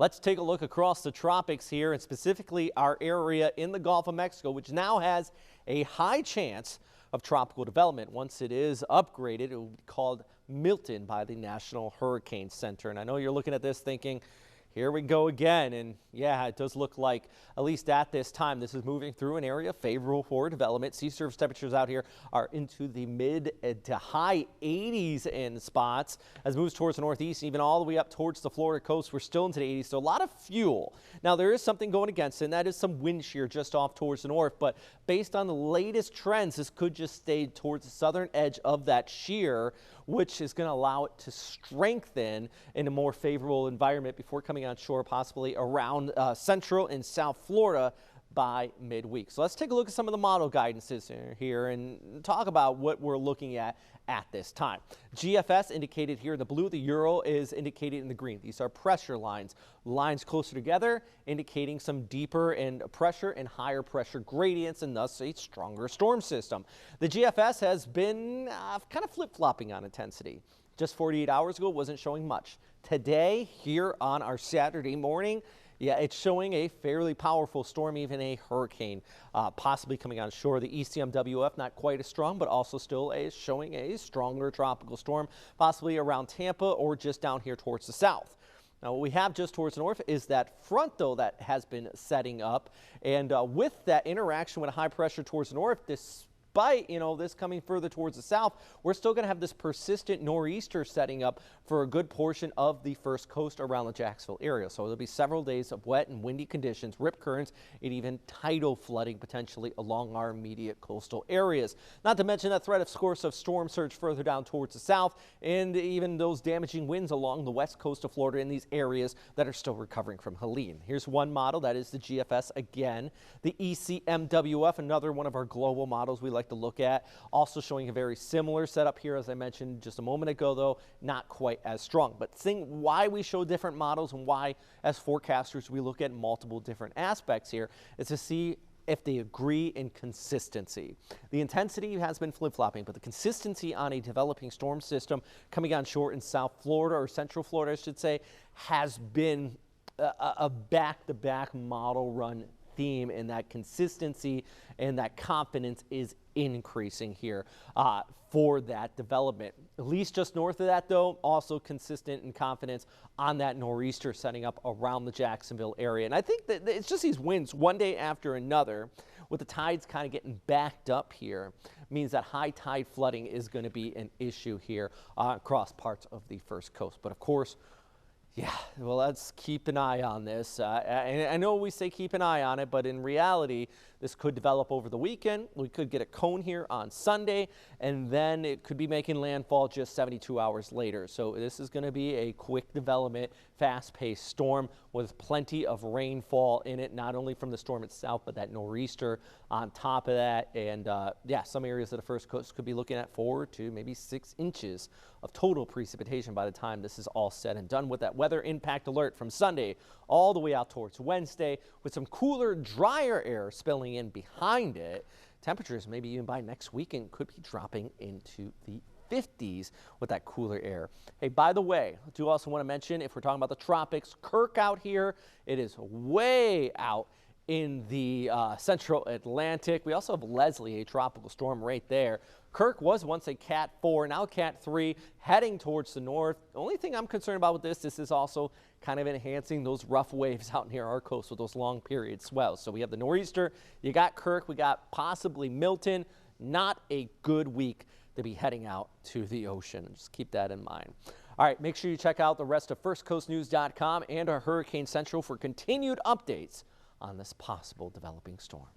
Let's take a look across the tropics here, and specifically our area in the Gulf of Mexico, which now has a high chance of tropical development. Once it is upgraded, it will be called Milton by the National Hurricane Center. And I know you're looking at this thinking, here we go again. And yeah, it does look like, at least at this time, this is moving through an area favorable for development. Sea surface temperatures out here are into the mid to high 80s in spots. As it moves towards the northeast, even all the way up towards the Florida coast, we're still into the 80s. So a lot of fuel. Now there is something going against it, and that is some wind shear just off towards the north. But based on the latest trends, this could just stay towards the southern edge of that shear, which is going to allow it to strengthen in a more favorable environment before coming on shore, possibly around central and south Florida by midweek. So let's take a look at some of the model guidances here and talk about what we're looking at this time. GFS indicated here in the blue, the Euro is indicated in the green. These are pressure lines closer together, indicating some deeper and pressure and higher pressure gradients, and thus a stronger storm system. The GFS has been kind of flip-flopping on intensity. Just 48 hours ago, it wasn't showing much. Today, here on our Saturday morning, yeah, it's showing a fairly powerful storm, even a hurricane possibly coming on shore. The ECMWF not quite as strong, but also still showing a stronger tropical storm, possibly around Tampa or just down here towards the south. Now, what we have just towards the north is that front, though, that has been setting up. And with that interaction with high pressure towards the north, despite, this coming further towards the south, we're still going to have this persistent nor'easter setting up for a good portion of the first coast around the Jacksonville area. So there'll be several days of wet and windy conditions, rip currents, and even tidal flooding potentially along our immediate coastal areas. Not to mention that threat, of course, of storm surge further down towards the south, and even those damaging winds along the west coast of Florida in these areas that are still recovering from Helene. Here's one model, that is the GFS again. The ECMWF, another one of our global models we like to look at, also showing a very similar setup here, as I mentioned just a moment ago, though not quite as strong. But seeing why we show different models and why, as forecasters, we look at multiple different aspects here is to see if they agree in consistency. The intensity has been flip-flopping, but the consistency on a developing storm system coming on shore in South Florida, or Central Florida, I should say, has been a back-to-back model run theme, and that consistency and that confidence is increasing here for that development. At least just north of that, though, also consistent in confidence on that nor'easter setting up around the Jacksonville area. And I think that it's just these winds one day after another, with the tides kind of getting backed up here, means that high tide flooding is going to be an issue here across parts of the first coast. But of course, yeah, well, let's keep an eye on this. And I know we say keep an eye on it, but in reality, this could develop over the weekend. We could get a cone here on Sunday, and then it could be making landfall just 72 hours later. So this is going to be a quick development, fast-paced storm with plenty of rainfall in it, not only from the storm itself, but that nor'easter on top of that. And yeah, some areas of the first coast could be looking at 4 to maybe 6 inches of total precipitation by the time this is all said and done, with that weather impact alert from Sunday all the way out towards Wednesday, with some cooler, drier air spilling in behind it. Temperatures maybe even by next weekend could be dropping into the 50s with that cooler air. Hey, by the way, I do also want to mention, if we're talking about the tropics, Kirk out here, it is way out in the central Atlantic. We also have Leslie, a tropical storm right there. Kirk was once a Cat 4, now Cat 3, heading towards the north. The only thing I'm concerned about with this is also kind of enhancing those rough waves out near our coast with those long period swells. So we have the nor'easter, you got Kirk, we got possibly Milton. Not a good week to be heading out to the ocean. Just keep that in mind. All right, make sure you check out the rest of firstcoastnews.com and our Hurricane Central for continued updates on this possible developing storm.